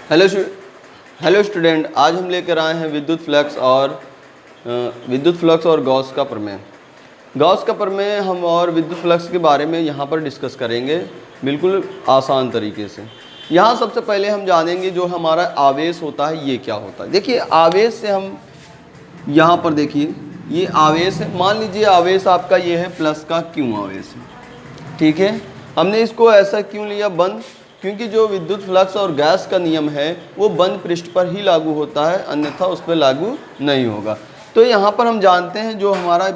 Hello hello student, आज हम लेकर आए हैं विद्युत फ्लक्स और गॉस का प्रमेय। गॉस का प्रमेय हम और विद्युत फ्लक्स के बारे में यहाँ पर डिस्कस करेंगे बिल्कुल आसान तरीके से। यहाँ सबसे पहले हम जानेंगे जो हमारा आवेश होता है ये क्या होता है। देखिए आवेश से हम यहाँ पर देखिए ये आवेश है, मान लीजिए आवेश आपका ये है प्लस का क्यू आवेश है, ठीक है। हमने इसको ऐसा क्यों लिया बंद, क्योंकि जो विद्युत फ्लक्स और गैस का नियम है वो बंद पृष्ठ पर ही लागू होता है, अन्यथा उस पर लागू नहीं होगा। तो यहाँ पर हम जानते हैं जो हमारा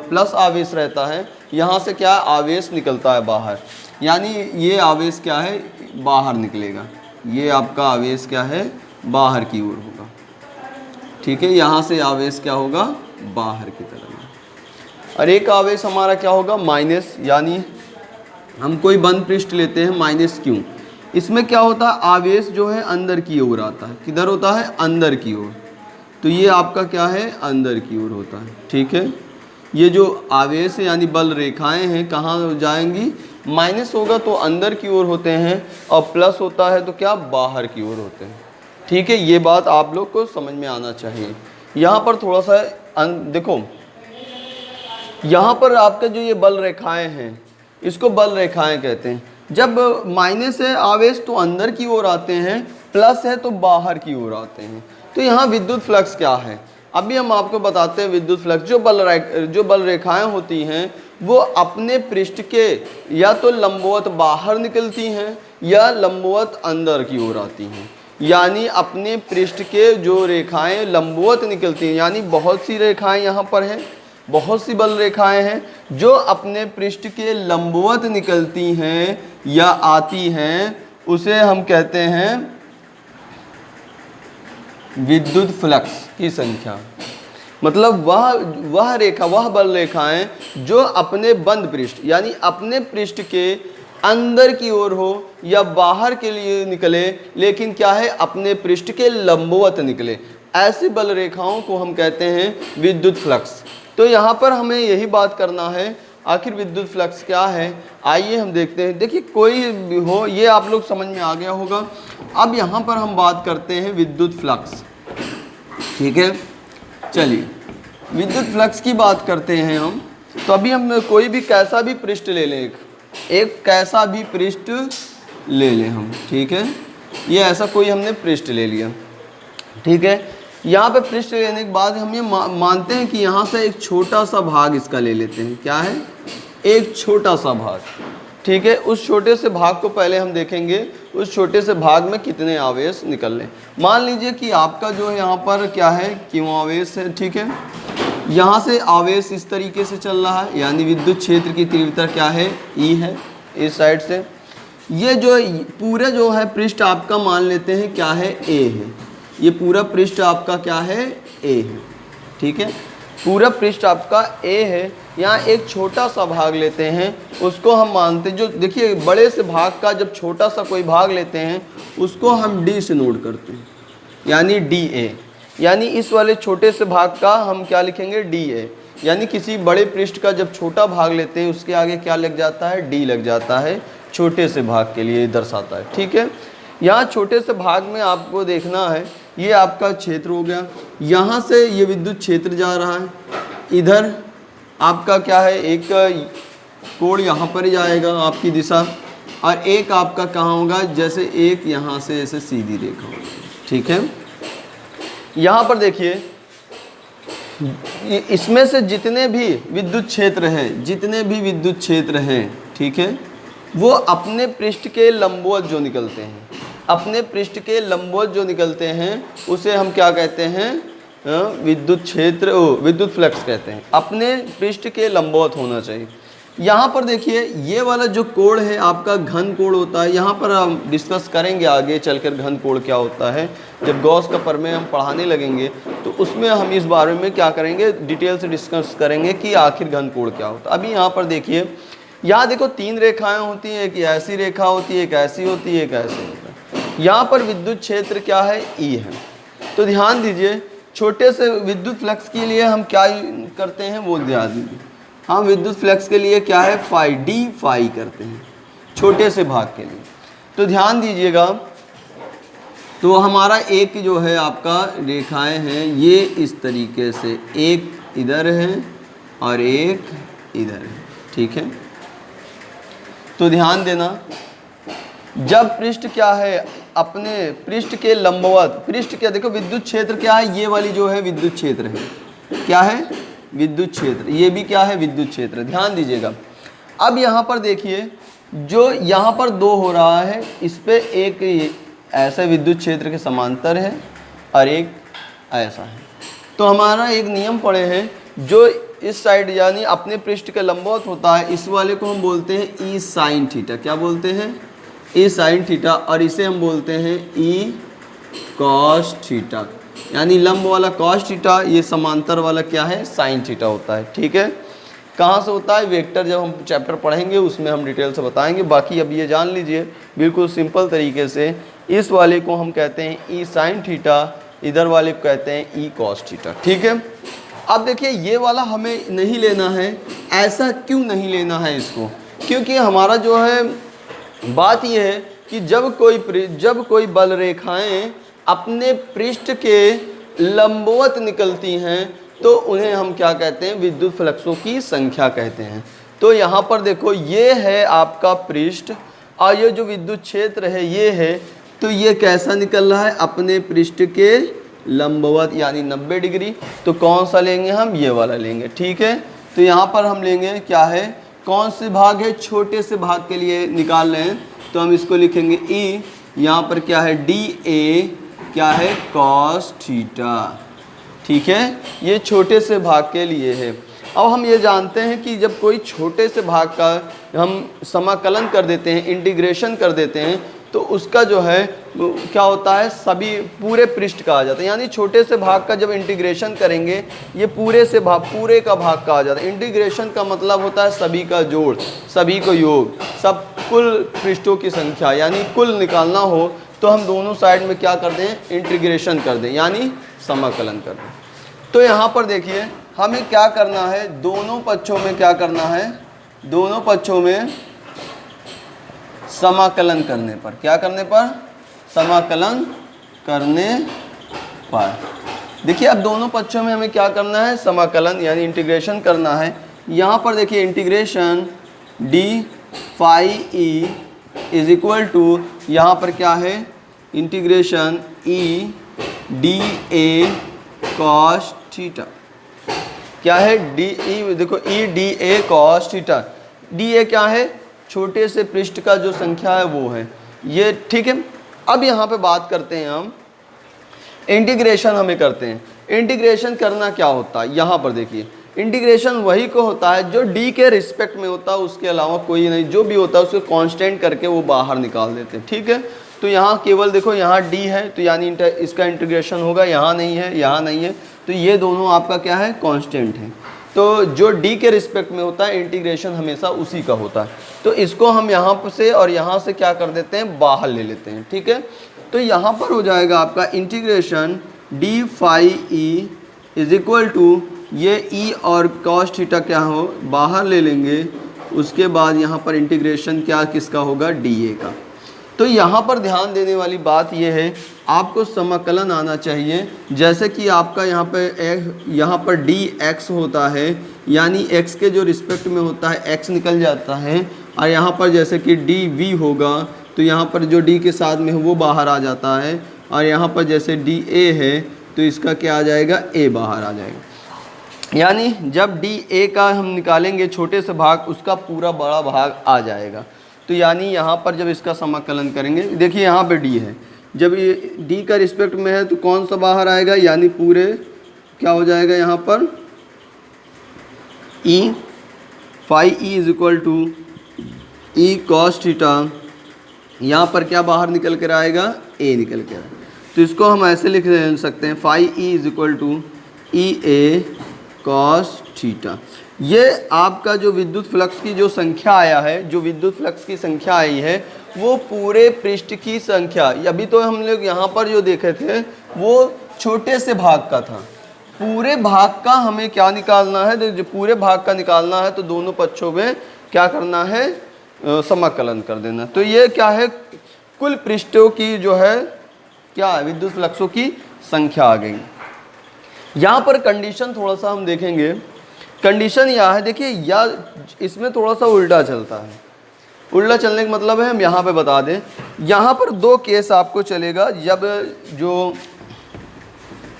प्लस आवेश रहता है यहाँ से क्या आवेश निकलता है बाहर, यानी ये आवेश क्या है बाहर निकलेगा, ये आपका आवेश क्या है बाहर की ओर होगा, ठीक है। यहाँ से आवेश क्या होगा बाहर की तरफ, और एक आवेश हमारा क्या होगा माइनस, यानी हम कोई बंद पृष्ठ लेते हैं माइनस क्यू, इसमें क्या होता है आवेश जो है अंदर की ओर आता है, किधर होता है अंदर की ओर, तो ये आपका क्या है अंदर की ओर होता है, ठीक है। ये जो आवेश है यानी बल रेखाएं हैं कहाँ जाएंगी, माइनस होगा तो अंदर की ओर होते हैं और प्लस होता है तो क्या बाहर की ओर होते हैं, ठीक है। ये बात आप लोग को समझ में आना चाहिए। यहाँ पर थोड़ा सा देखो, यहाँ पर आपका जो ये बल रेखाएं हैं इसको बल रेखाएं कहते हैं। जब माइनस है आवेश तो अंदर की ओर आते हैं, प्लस है तो बाहर की ओर आते हैं। तो यहाँ विद्युत फ्लक्स क्या है अभी हम आपको बताते हैं। विद्युत फ्लक्स जो बल रेखाएं होती हैं वो अपने पृष्ठ के या तो लंबवत बाहर निकलती हैं या लंबवत अंदर की ओर आती हैं, यानी अपने पृष्ठ के जो रेखाएं लंबवत निकलती हैं, यानी बहुत सी रेखाएं यहाँ पर हैं, बहुत सी बल रेखाएं हैं जो अपने पृष्ठ के लंबवत निकलती हैं या आती हैं, उसे हम कहते हैं विद्युत फ्लक्स की संख्या। मतलब वह बल रेखाएं जो अपने बंद पृष्ठ यानी अपने पृष्ठ के अंदर की ओर हो या बाहर के लिए निकले, लेकिन क्या है अपने पृष्ठ के लंबवत निकले, ऐसी बल रेखाओं को हम कहते हैं विद्युत फ्लक्स। तो यहाँ पर हमें यही बात करना है आखिर विद्युत फ्लक्स क्या है, आइए हम देखते हैं। देखिए कोई भी हो ये आप लोग समझ में आ गया होगा। अब यहाँ पर हम बात करते हैं विद्युत फ्लक्स, ठीक है। चलिए विद्युत फ्लक्स की बात करते हैं हम। तो अभी हम कोई भी कैसा भी पृष्ठ ले लें, एक कैसा भी पृष्ठ ले लें हम, ठीक है। ये ऐसा कोई हमने पृष्ठ ले लिया, ठीक है। यहाँ पे पृष्ठ लेने के बाद हम ये मानते हैं कि यहाँ से एक छोटा सा भाग इसका ले लेते हैं, क्या है एक छोटा सा भाग, ठीक है। उस छोटे से भाग को पहले हम देखेंगे उस छोटे से भाग में कितने आवेश निकल रहे। मान लीजिए कि आपका जो है यहाँ पर क्या है क्यों आवेश है, ठीक है। यहाँ से आवेश इस तरीके से चल रहा है, यानी विद्युत क्षेत्र की तीव्रता क्या है ई है, इस साइड से। ये जो पूरा जो है पृष्ठ आपका मान लेते हैं क्या है ए है, ये पूरा पृष्ठ आपका क्या है ए है, ठीक है। पूरा पृष्ठ आपका ए है। यहाँ एक छोटा सा भाग लेते हैं उसको हम मानते हैं, जो देखिए बड़े से भाग का जब छोटा सा कोई भाग लेते हैं उसको हम डी से नोट करते हैं, यानी डी ए, यानी इस वाले छोटे से भाग का हम क्या लिखेंगे डी ए, यानी किसी बड़े पृष्ठ का जब छोटा भाग लेते हैं उसके आगे क्या लग जाता है डी लग जाता है, छोटे से भाग के लिए दर्शाता है, ठीक है। यहाँ छोटे से भाग में आपको देखना है ये आपका क्षेत्र हो गया, यहाँ से ये विद्युत क्षेत्र जा रहा है, इधर आपका क्या है एक कोण यहाँ पर ही जाएगा आपकी दिशा, और एक आपका कहाँ होगा जैसे एक यहाँ से ऐसे सीधी रेखा होगी, ठीक है। यहाँ पर देखिए इसमें से जितने भी विद्युत क्षेत्र हैं ठीक है, वो अपने पृष्ठ के लंबवत जो निकलते हैं, अपने पृष्ठ के लंबवत जो निकलते हैं उसे हम क्या कहते हैं विद्युत फ्लक्स कहते हैं। अपने पृष्ठ के लंबवत होना चाहिए। यहाँ पर देखिए ये वाला जो कोण है आपका घन कोण होता है, यहाँ पर हम डिस्कस करेंगे आगे चलकर घन कोण क्या होता है। जब गॉस का प्रमेय हम पढ़ाने लगेंगे तो उसमें हम इस बारे में क्या करेंगे डिटेल से डिस्कस करेंगे कि आखिर घन कोण क्या होता है। अभी यहाँ पर देखिए, यहाँ देखो तीन रेखाएं होती हैं, एक ऐसी रेखा होती है, एक ऐसी होती है, एक ऐसी होती है। यहाँ पर विद्युत क्षेत्र क्या है ई है। तो ध्यान दीजिए छोटे से विद्युत फ्लक्स के लिए हम क्या करते हैं वो ध्यान दीजिए, हम विद्युत फ्लक्स के लिए क्या है फाई डी फाई करते हैं छोटे से भाग के लिए। तो ध्यान दीजिएगा तो हमारा एक जो है आपका रेखाएं हैं ये इस तरीके से, एक इधर है और एक इधर है, ठीक है। तो ध्यान देना, जब पृष्ठ क्या है अपने पृष्ठ के लंबवत, पृष्ठ क्या देखो विद्युत क्षेत्र क्या है, ये वाली जो है विद्युत क्षेत्र है, क्या है विद्युत क्षेत्र, ये भी क्या है विद्युत क्षेत्र, ध्यान दीजिएगा। अब यहाँ पर देखिए जो यहाँ पर 2 हो रहा है, इस पे एक ऐसा विद्युत क्षेत्र के समांतर है और एक ऐसा है। तो हमारा एक नियम पड़े हैं, जो इस साइड यानी अपने पृष्ठ के लंबवत होता है, इस वाले को हम बोलते हैं ई साइन थीटा, क्या बोलते हैं ई साइन थीटा, और इसे हम बोलते हैं ई कॉस थीटा, यानी लंब वाला कॉस थीटा, ये समांतर वाला क्या है साइन थीटा होता है, ठीक है। कहाँ से होता है वेक्टर, जब हम चैप्टर पढ़ेंगे उसमें हम डिटेल से बताएंगे, बाकी अब ये जान लीजिए बिल्कुल सिंपल तरीके से, इस वाले को हम कहते हैं ई साइन थीटा, इधर वाले को कहते हैं ई कॉस थीटा, ठीक है। अब देखिए ये वाला हमें नहीं लेना है, ऐसा क्यों नहीं लेना है इसको, क्योंकि हमारा जो है बात यह है कि जब कोई बल रेखाएं अपने पृष्ठ के लंबवत निकलती हैं तो उन्हें हम क्या कहते हैं विद्युत फ्लक्सों की संख्या कहते हैं। तो यहाँ पर देखो ये है आपका पृष्ठ और ये जो विद्युत क्षेत्र है ये है, तो ये कैसा निकल रहा है अपने पृष्ठ के लंबवत यानी 90 डिग्री। तो कौन सा लेंगे हम, ये वाला लेंगे, ठीक है। तो यहाँ पर हम लेंगे क्या है, कौन से भाग है, छोटे से भाग के लिए निकाल रहे हैं, तो हम इसको लिखेंगे ई, यहाँ पर क्या है डी ए क्या है कॉस थीटा, ठीक है, ये छोटे से भाग के लिए है। अब हम ये जानते हैं कि जब कोई छोटे से भाग का हम समाकलन कर देते हैं, इंटीग्रेशन कर देते हैं, तो उसका जो है क्या होता है सभी पूरे पृष्ठ का आ जाता है, यानी छोटे से भाग का जब इंटीग्रेशन करेंगे ये पूरे का भाग का आ जाता है। इंटीग्रेशन का मतलब होता है सभी का जोड़, सभी को योग, सब कुल पृष्ठों की संख्या, यानी कुल निकालना हो तो हम दोनों साइड में क्या कर दें इंटीग्रेशन कर दें, यानी समाकलन कर दें। तो यहाँ पर देखिए हमें क्या करना है, दोनों पक्षों में क्या करना है, दोनों पक्षों में समाकलन करने पर, क्या करने पर, समाकलन करने पर। देखिए अब दोनों पक्षों में हमें क्या करना है, समाकलन यानी इंटीग्रेशन करना है। यहाँ पर देखिए integration D phi E is equal to, यहाँ पर क्या है integration E D A cos theta, क्या है डी ई, देखो E D A cos theta, D A क्या है छोटे से पृष्ठ का जो संख्या है वो है ये, ठीक है। अब यहाँ पे बात करते हैं हम इंटीग्रेशन हमें करते हैं। इंटीग्रेशन करना क्या होता है, यहाँ पर देखिए इंटीग्रेशन वही को होता है जो डी के रिस्पेक्ट में होता है, उसके अलावा कोई नहीं, जो भी होता है उसको कांस्टेंट करके वो बाहर निकाल देते हैं, ठीक है। तो यहाँ केवल देखो यहाँ डी है तो यानी इसका इंटीग्रेशन होगा, यहाँ नहीं है, यहाँ नहीं है, तो ये दोनों आपका क्या है कांस्टेंट है। तो जो डी के रिस्पेक्ट में होता है इंटीग्रेशन हमेशा उसी का होता है। तो इसको हम यहाँ से और यहाँ से क्या कर देते हैं बाहर ले लेते हैं, ठीक है। तो यहाँ पर हो जाएगा आपका integration D phi E is equal to, ये ई और कॉस थीटा क्या हो बाहर ले लेंगे, उसके बाद यहाँ पर इंटीग्रेशन क्या किसका होगा डी ए का। तो यहाँ पर ध्यान देने वाली बात यह है आपको समाकलन आना चाहिए, जैसे कि आपका यहाँ पर डी एक्स होता है, यानी एक्स के जो रिस्पेक्ट में होता है एक्स निकल जाता है, और यहाँ पर जैसे कि डी वी होगा तो यहाँ पर जो डी के साथ में है वो बाहर आ जाता है, और यहाँ पर जैसे डी ए है तो इसका क्या आ जाएगा ए बाहर आ जाएगा। यानी जब डी ए का हम निकालेंगे छोटे से भाग, उसका पूरा बड़ा भाग आ जाएगा। तो यानी यहाँ पर जब इसका समाकलन करेंगे, देखिए यहाँ पे डी है, जब ये डी का रिस्पेक्ट में है तो कौन सा बाहर आएगा, यानी पूरे क्या हो जाएगा यहाँ पर E phi E is equal to E cos theta, यहाँ पर क्या बाहर निकल कर आएगा ए निकल कर आएगा। तो इसको हम ऐसे लिख सकते हैं phi E is equal to E A cos theta. ये आपका जो विद्युत फ्लक्स की जो संख्या आया है, जो विद्युत फ्लक्स की संख्या आई है वो पूरे पृष्ठ की संख्या, अभी तो हम लोग यहाँ पर जो देखे थे वो छोटे से भाग का था, पूरे भाग का हमें क्या निकालना है, जो पूरे भाग का निकालना है तो दोनों पक्षों में क्या करना है समाकलन कर देना। तो ये क्या है कुल पृष्ठों की जो है क्या है, विद्युत फ्लक्सों की संख्या आ गई। यहाँ पर कंडीशन थोड़ा सा हम देखेंगे, कंडीशन यह है, देखिए या इसमें थोड़ा सा उल्टा चलता है। उल्टा चलने का मतलब है, हम यहाँ पे बता दें, यहाँ पर दो केस आपको चलेगा। जब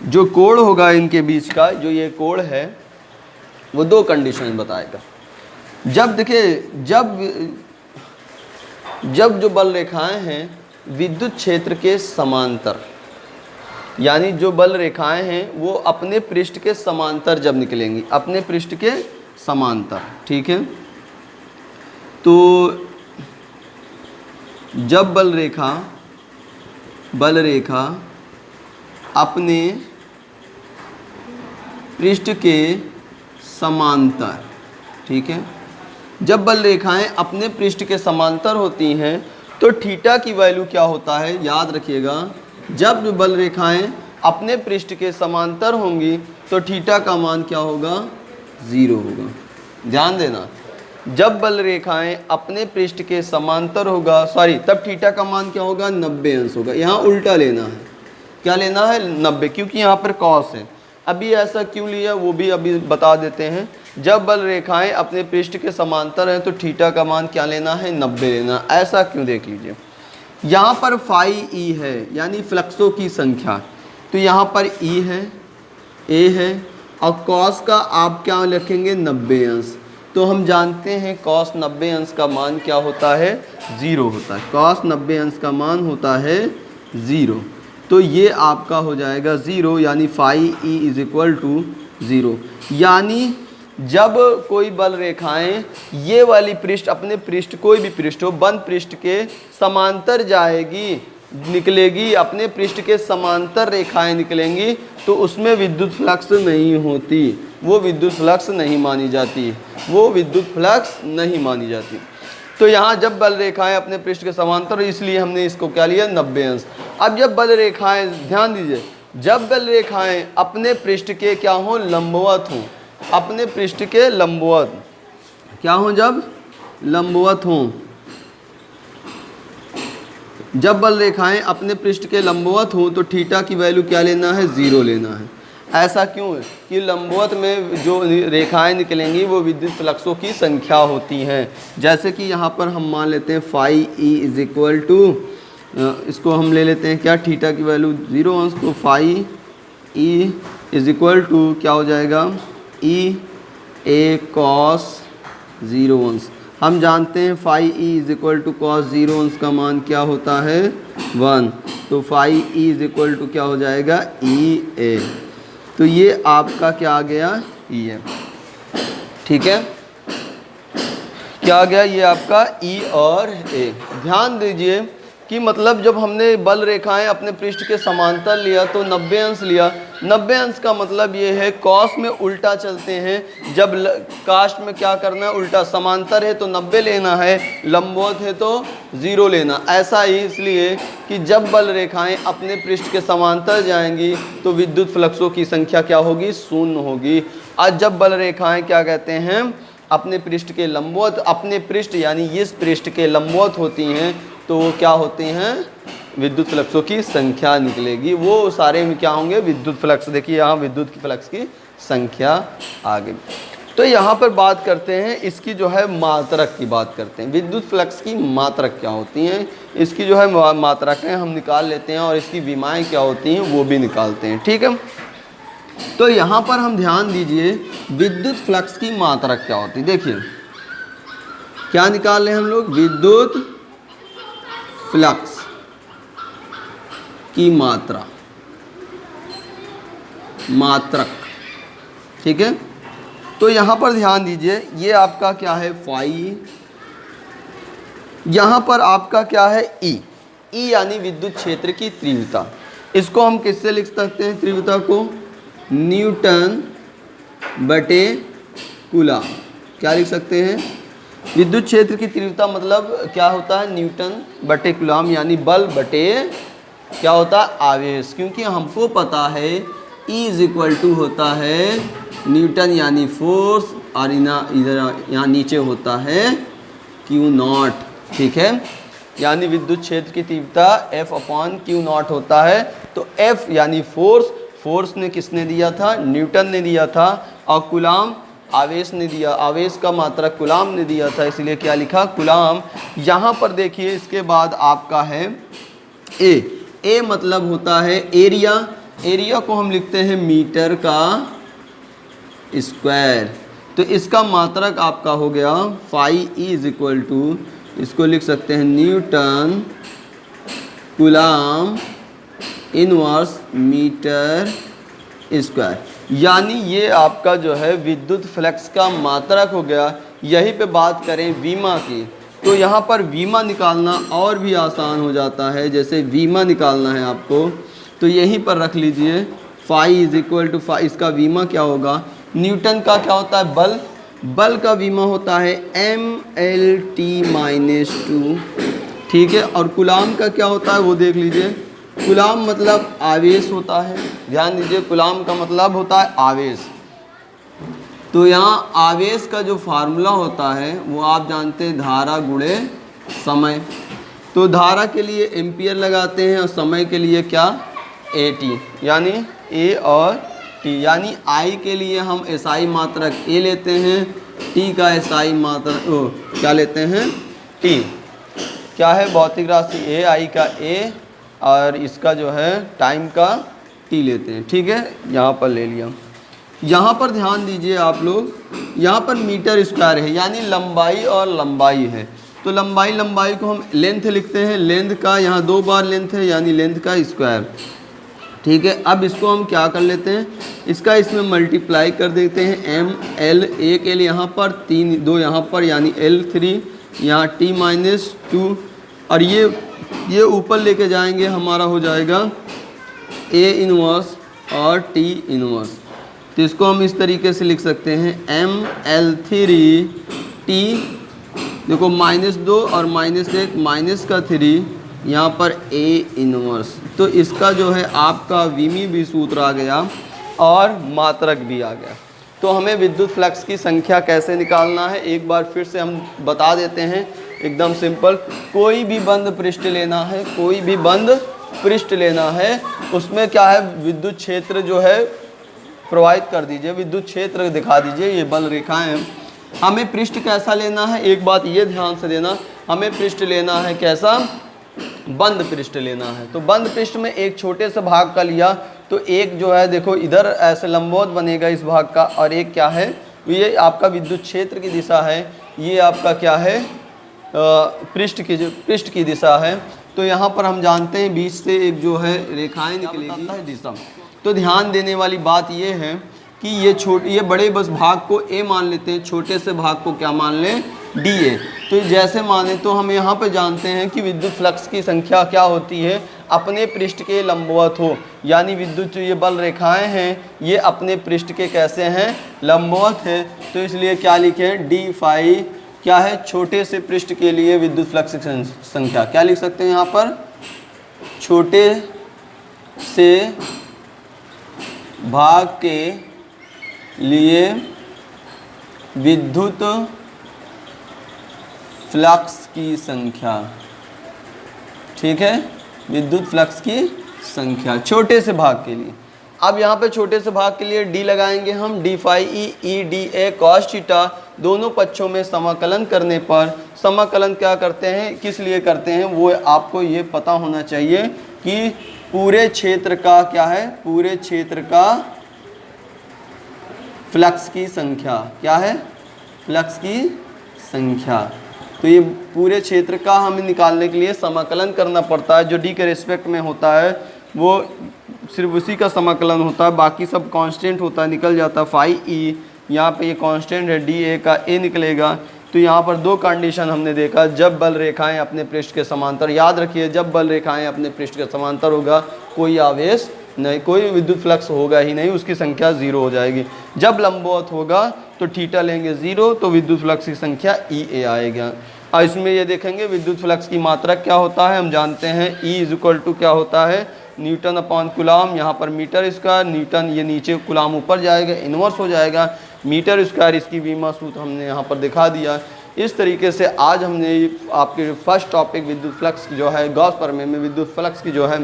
जो कोण होगा इनके बीच का, जो ये कोण है, वो दो कंडीशन बताएगा। जब देखिए जब जो बल रेखाएं हैं विद्युत क्षेत्र के समांतर, यानी जो बल रेखाएं हैं वो अपने पृष्ठ के समांतर जब निकलेंगी, अपने पृष्ठ के समांतर, ठीक है। तो जब बल रेखा अपने पृष्ठ के समांतर, ठीक है, जब बल रेखाएं अपने पृष्ठ के समांतर होती हैं तो थीटा की वैल्यू क्या होता है, याद रखिएगा, जब बल रेखाएं अपने पृष्ठ के समांतर होंगी तो थीटा का मान क्या होगा, 0 होगा। ध्यान देना, जब बल रेखाएं अपने पृष्ठ के समांतर होगा, तब थीटा का मान क्या होगा, 90 अंश होगा। यहाँ उल्टा लेना है, क्या लेना है, 90, क्योंकि यहाँ पर कॉस है। अभी ऐसा क्यों लिया वो भी अभी बता देते हैं। जब बल रेखाएं अपने पृष्ठ के समांतर हैं तो थीटा का मान क्या लेना है, 90 लेना। ऐसा क्यों, देख लीजिए, यहाँ पर फाई ई है, यानी फ्लक्सों की संख्या, तो यहाँ पर ई है, ए है, और कॉस का आप क्या रखेंगे, 90 अंश। तो हम जानते हैं कॉस 90 अंश का मान क्या होता है, 0 होता है। कॉस 90 अंश का मान होता है 0, तो ये आपका हो जाएगा 0, यानी phi E is equal to 0। यानी जब कोई बल रेखाएं ये वाली पृष्ठ, अपने पृष्ठ, कोई भी पृष्ठ हो, बंद पृष्ठ के समांतर जाएगी, निकलेगी, अपने पृष्ठ के समांतर रेखाएं निकलेंगी, तो उसमें विद्युत फ्लक्स नहीं होती, वो विद्युत फ्लक्स नहीं मानी जाती, वो विद्युत फ्लक्स नहीं मानी जाती। तो यहाँ जब बल रेखाएं अपने पृष्ठ के समांतर, इसलिए हमने इसको क्या लिया, 90 अंश। अब जब बल रेखाएं, ध्यान दीजिए, जब बल रेखाएं अपने पृष्ठ के क्या हो, लंबवत हों, अपने पृष्ठ के लंबवत क्या हो, जब लंबवत हों, जब बल रेखाएं अपने पृष्ठ के लंबवत हों तो थीटा की वैल्यू क्या लेना है, 0 लेना है। ऐसा क्यों है कि लंबवत में जो रेखाएं निकलेंगी वो विद्युत फ्लक्सों की संख्या होती हैं। जैसे कि यहाँ पर हम मान लेते हैं phi E is equal to, इसको हम ले लेते हैं क्या, थीटा की वैल्यू 0 अंश, तो phi E is equal to क्या हो जाएगा, ई ए कॉस 0 अंश। हम जानते हैं phi E is equal to cos 0 अंश का मान क्या होता है, 1, तो phi E is equal to क्या हो जाएगा, ई ए। तो ये आपका क्या आ गया, ई है, ठीक है, क्या आ गया, ये आपका ई और ए। ध्यान दीजिए कि मतलब जब हमने बल रेखाएं अपने पृष्ठ के समांतर लिया तो 90 अंश लिया। 90 अंश का मतलब ये है कॉस में उल्टा चलते हैं, जब कास्ट में क्या करना है, उल्टा, समांतर है तो 90 लेना है, लंबवत है तो 0 लेना। ऐसा ही इसलिए कि जब बल रेखाएं अपने पृष्ठ के समांतर जाएंगी तो विद्युत फ्लक्सों की संख्या क्या होगी, 0 होगी। आज जब बल रेखाएं क्या कहते हैं, अपने पृष्ठ के लंबवत, अपने पृष्ठ यानी इस पृष्ठ के लंबवत होती हैं तो वो क्या होती हैं, विद्युत फ्लक्सों की संख्या निकलेगी, वो सारे में क्या होंगे, विद्युत फ्लक्स। देखिए यहाँ विद्युत फ्लक्स की संख्या आ गई। तो यहाँ पर बात करते हैं इसकी जो है मात्रक की बात करते हैं, विद्युत फ्लक्स की मात्रक क्या होती हैं, इसकी जो है मात्रकें हम निकाल लेते हैं और इसकी विमाएँ क्या होती हैं वो भी निकालते हैं, ठीक है। तो यहाँ पर हम ध्यान दीजिए विद्युत फ्लक्स की मात्रक क्या होती है। देखिए क्या निकाल रहे हैं हम लोग, विद्युत फ्लक्स की मात्रक, ठीक है। तो यहाँ पर ध्यान दीजिए, ये आपका क्या है, फाई, यहाँ पर आपका क्या है, ई। ई यानी विद्युत क्षेत्र की तीव्रता। इसको हम किससे लिख सकते हैं, तीव्रता को न्यूटन बटे कूलम, क्या लिख सकते हैं, विद्युत क्षेत्र की तीव्रता मतलब क्या होता है, न्यूटन बटे कूलम, यानी बल बटे क्या होता है, आवेश। क्योंकि हमको पता है E इज इक्वल टू होता है न्यूटन यानी फोर्स, और इधर यहाँ नीचे होता है Q0, ठीक है। यानी विद्युत क्षेत्र की तीव्रता F/Q0 होता है। तो F यानी फोर्स ने किसने दिया था? न्यूटन ने दिया था। और कूलाम आवेश ने दिया, आवेश का मात्रक कूलाम ने दिया था, इसलिए क्या लिखा? कूलाम। यहाँ पर देखिए इसके बाद आपका है ए मतलब होता है एरिया। एरिया को हम लिखते हैं मीटर का स्क्वायर। तो इसका मात्रक आपका हो गया फाई इज इक्वल टू, इसको लिख सकते हैं newton coulomb inverse metre square. यानी ये आपका जो है विद्युत फ्लक्स का मात्रक हो गया। यहीं पे बात करें वीमा की, तो यहाँ पर वीमा निकालना और भी आसान हो जाता है। जैसे वीमा निकालना है आपको, तो यहीं पर रख लीजिए phi is equal to phi, इसका वीमा क्या होगा? न्यूटन का क्या होता है? बल का वीमा होता है mLT-2, ठीक है। और कूलाम का क्या होता है वो देख लीजिए। कूलाम मतलब आवेश होता है, ध्यान दीजिए, कूलाम का मतलब होता है आवेश। तो यहाँ आवेश का जो फार्मूला होता है वो आप जानते हैं, धारा गुणे समय। तो धारा के लिए एम्पियर लगाते हैं और समय के लिए क्या? AT, यानी A और T। यानी I के लिए हम SI मात्रक A लेते हैं, T का SI मात्रक क्या लेते हैं? T। क्या है? भौतिक राशि A, I का A और इसका जो है टाइम का T लेते हैं, ठीक है। यहाँ पर ले लिया। यहाँ पर ध्यान दीजिए आप लोग, यहाँ पर मीटर स्क्वायर है, यानी लंबाई और लंबाई है। तो लंबाई को हम लेंथ लिखते हैं, लेंथ का यहाँ 2 बार लेंथ है, यानी लेंथ का स्क्वायर, ठीक है। अब इसको हम क्या कर लेते हैं, इसका इसमें मल्टीप्लाई कर देते हैं। ML एक L यहाँ पर, 2 यहाँ पर, यानी L3 यहाँ T-2, और ये ऊपर लेके जाएंगे, हमारा हो जाएगा A इनवर्स और T इनवर्स। तो इसको हम इस तरीके से लिख सकते हैं ML3T, देखो -2 और -1, माइनस का 3 यहाँ पर A इनवर्स। तो इसका जो है आपका वीमी भी सूत्र आ गया और मात्रक भी आ गया। तो हमें विद्युत फ्लक्स की संख्या कैसे निकालना है एक बार फिर से हम बता देते हैं, एकदम सिंपल। कोई भी बंद पृष्ठ लेना है, कोई भी बंद पृष्ठ लेना है, उसमें क्या है, विद्युत क्षेत्र जो है प्रवाहित कर दीजिए, विद्युत क्षेत्र दिखा दीजिए, ये बल रेखाएं। हमें पृष्ठ कैसा लेना है, एक बात ये ध्यान से देना, हमें पृष्ठ लेना है कैसा? बंद पृष्ठ लेना है। तो बंद पृष्ठ में एक छोटे से भाग का लिया, तो एक जो है देखो इधर ऐसे लंबवत बनेगा इस भाग का, और एक क्या है, ये आपका विद्युत क्षेत्र की दिशा है, ये आपका क्या है, पृष्ठ की दिशा है। तो यहाँ पर हम जानते हैं बीच से एक जो है रेखाएं निकलेगी दिशा। तो ध्यान देने वाली बात ये है कि ये बड़े बस भाग को A मान लेते हैं, छोटे से भाग को क्या मान लें? DA। तो जैसे माने तो हम यहाँ पे जानते हैं कि विद्युत फ्लक्स की संख्या क्या होती है? अपने पृष्ठ के लंबवत हो, यानी विद्युत जो ये बल रेखाएं हैं ये अपने पृष्ठ के कैसे हैं? लंबवत है। तो इसलिए क्या लिखें? D फाई क्या है? छोटे से पृष्ठ के लिए विद्युत फ्लक्स की संख्या क्या लिख सकते हैं यहाँ पर? छोटे से भाग के लिए विद्युत फ्लक्स की संख्या, ठीक है, विद्युत फ्लक्स की संख्या छोटे से भाग के लिए। अब यहाँ पे छोटे से भाग के लिए D लगाएंगे हम, D phi E D A cos theta, दोनों पक्षों में समाकलन करने पर, समाकलन क्या करते हैं, किस लिए करते हैं, वो आपको ये पता होना चाहिए कि पूरे क्षेत्र का क्या है, पूरे क्षेत्र का फ्लक्स की संख्या क्या है? फ्लक्स की संख्या। तो ये पूरे क्षेत्र का हमें निकालने के लिए समाकलन करना पड़ता है, जो D के रिस्पेक्ट में होता है वो सिर्फ उसी का समाकलन होता है, बाकी सब कांस्टेंट होता है, निकल जाता है। फाई E यहाँ पे ये कांस्टेंट है, DA का A निकलेगा। तो यहाँ पर 2 कंडीशन हमने देखा, जब बल रेखाएं अपने पृष्ठ के समांतर, याद रखिए जब बल रेखाएं अपने पृष्ठ के समांतर होगा कोई आवेश नहीं, कोई विद्युत फ्लक्स होगा ही नहीं, उसकी संख्या 0 हो जाएगी। जब लंबवत होगा तो थीटा लेंगे 0, तो विद्युत फ्लक्स की संख्या EA आएगा। और इसमें ये देखेंगे विद्युत फ्लक्स की मात्रा क्या होता है, हम जानते हैं E इज इक्वल टू क्या होता है, न्यूटन अपॉन कूलाम, यहाँ पर मीटर स्क्वायर, न्यूटन ये नीचे कूलाम ऊपर जाएगा, इन्वर्स हो जाएगा, मीटर स्क्वायर इसकी वीमा सूत्र हमने यहाँ पर दिखा दिया। इस तरीके से आज हमने आपके फर्स्ट टॉपिक विद्युत फ्लक्स जो है गॉस प्रमेय में विद्युत फ्लक्स की जो है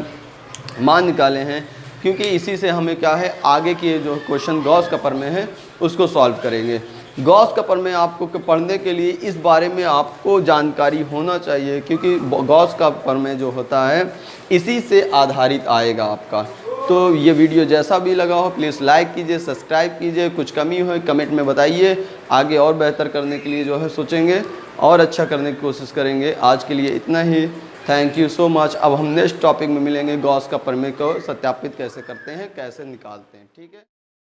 मान निकाले हैं, क्योंकि इसी से हमें क्या है आगे के जो क्वेश्चन गॉस का प्रमेय है उसको सॉल्व करेंगे। गॉस का प्रमेय आपको पढ़ने के लिए इस बारे में आपको जानकारी होना चाहिए, क्योंकि गॉस का प्रमेय जो होता है इसी से आधारित आएगा आपका। तो ये वीडियो जैसा भी लगा हो प्लीज़ लाइक कीजिए, सब्सक्राइब कीजिए, कुछ कमी हो कमेंट में बताइए, आगे और बेहतर करने के लिए जो है सोचेंगे और अच्छा करने की कोशिश करेंगे। आज के लिए इतना ही, थैंक यू सो मच। अब हम नेक्स्ट टॉपिक में मिलेंगे, गॉस का प्रमेय को सत्यापित कैसे करते हैं, कैसे निकालते हैं, ठीक है।